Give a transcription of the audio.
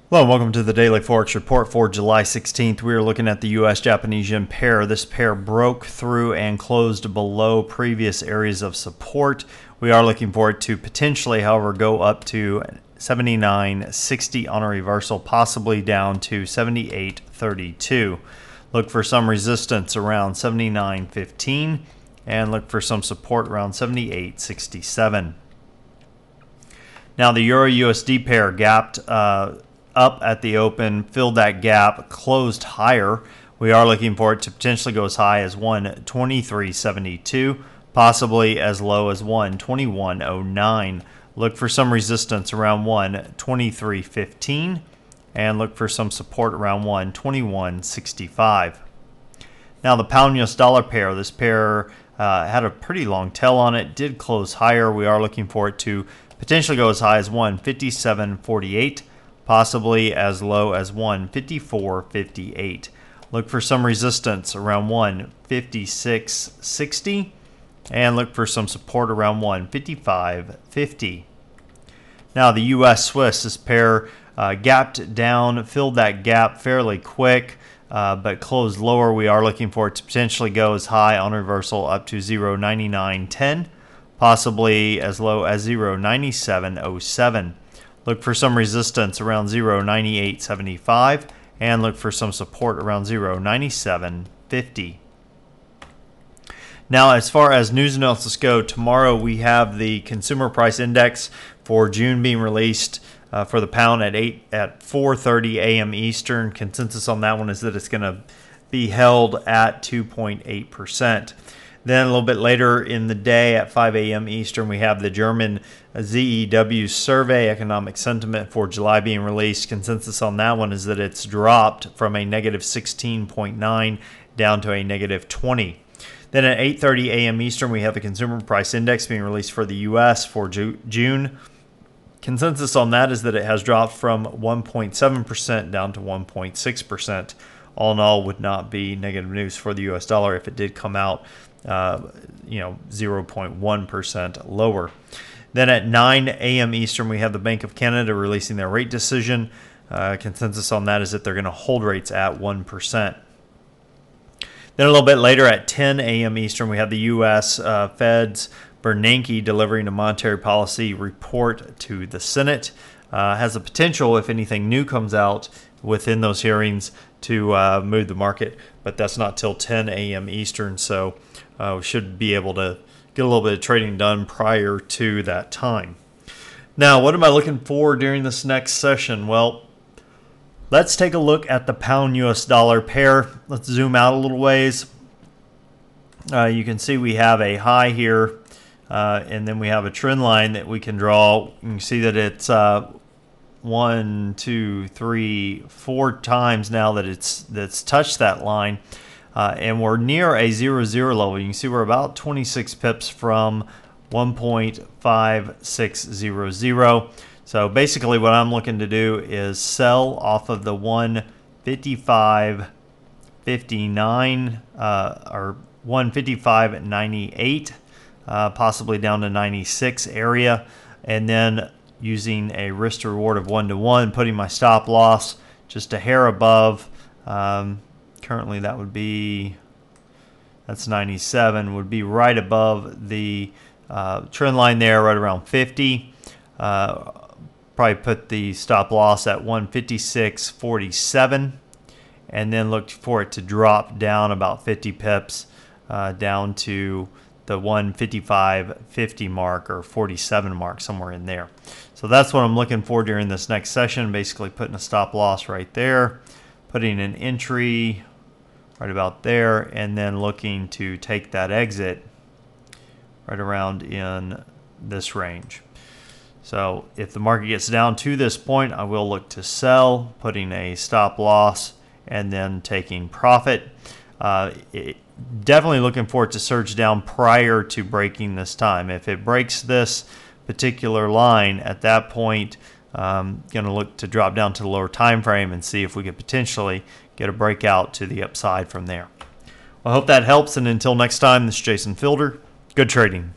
Hello and welcome to the Daily Forex Report for July 16th. We are looking at the US-Japanese yen pair. This pair broke through and closed below previous areas of support. We are looking for it to potentially, however, go up to 79.60 on a reversal, possibly down to 78.32. Look for some resistance around 79.15 and look for some support around 78.67. Now the Euro-USD pair gapped up at the open, filled that gap, closed higher. We are looking for it to potentially go as high as 123.72, possibly as low as 121.09. Look for some resistance around 123.15 and look for some support around 121.65. Now the pound US dollar pair, this pair had a pretty long tail on it, did close higher. We are looking for it to potentially go as high as 157.48, possibly as low as 154.58. Look for some resistance around 156.60 and look for some support around 155.50. Now the US Swiss, this pair gapped down, filled that gap fairly quick, but closed lower. We are looking for it to potentially go as high on reversal up to 0.9910, possibly as low as 0.9707. Look for some resistance around 0.9875 and look for some support around 0.9750. Now, as far as news analysis go, tomorrow we have the consumer price index for June being released for the pound at 4:30 a.m. Eastern. Consensus on that one is that it's going to be held at 2.8%. Then a little bit later in the day at 5 a.m. Eastern, we have the German ZEW survey, economic sentiment for July being released. Consensus on that one is that it's dropped from a negative 16.9 down to a negative 20. Then at 8:30 a.m. Eastern, we have the consumer price index being released for the U.S. for June. Consensus on that is that it has dropped from 1.7% down to 1.6%. All in all, would not be negative news for the U.S. dollar if it did come out 0.1% lower. Then at 9 a.m. Eastern, we have the Bank of Canada releasing their rate decision. Consensus on that is that they're going to hold rates at 1%. Then a little bit later at 10 a.m. Eastern, we have the U.S. Fed's Bernanke delivering a monetary policy report to the Senate. Has the potential, if anything new comes out within those hearings, to move the market, but that's not till 10 a.m. Eastern, so we should be able to get a little bit of trading done prior to that time. Now, what am I looking for during this next session? Well, let's take a look at the pound US dollar pair. Let's zoom out a little ways. You can see we have a high here, and then we have a trend line that we can draw. You can see that it's 1, 2, 3, 4 times now that's touched that line, and we're near a 0-0 level. You can see we're about 26 pips from 1.5600. So basically what I'm looking to do is sell off of the 155.59 or 155.98, possibly down to 96 area, and then using a risk to reward of 1-to-1, putting my stop loss just a hair above. Currently that would be, that's 97, would be right above the trend line there, right around 50. Probably put the stop loss at 156.47 and then look for it to drop down about 50 pips down to the 155.50 mark or 47 mark, somewhere in there. So that's what I'm looking for during this next session, basically putting a stop loss right there, putting an entry right about there, and then looking to take that exit right around in this range. So if the market gets down to this point, I will look to sell, putting a stop loss, and then taking profit. Definitely looking for it to surge down prior to breaking this time. If it breaks this particular line at that point, going to look to drop down to the lower time frame and see if we could potentially get a breakout to the upside from there. Well, I hope that helps, and until next time, this is Jason Fielder. Good trading.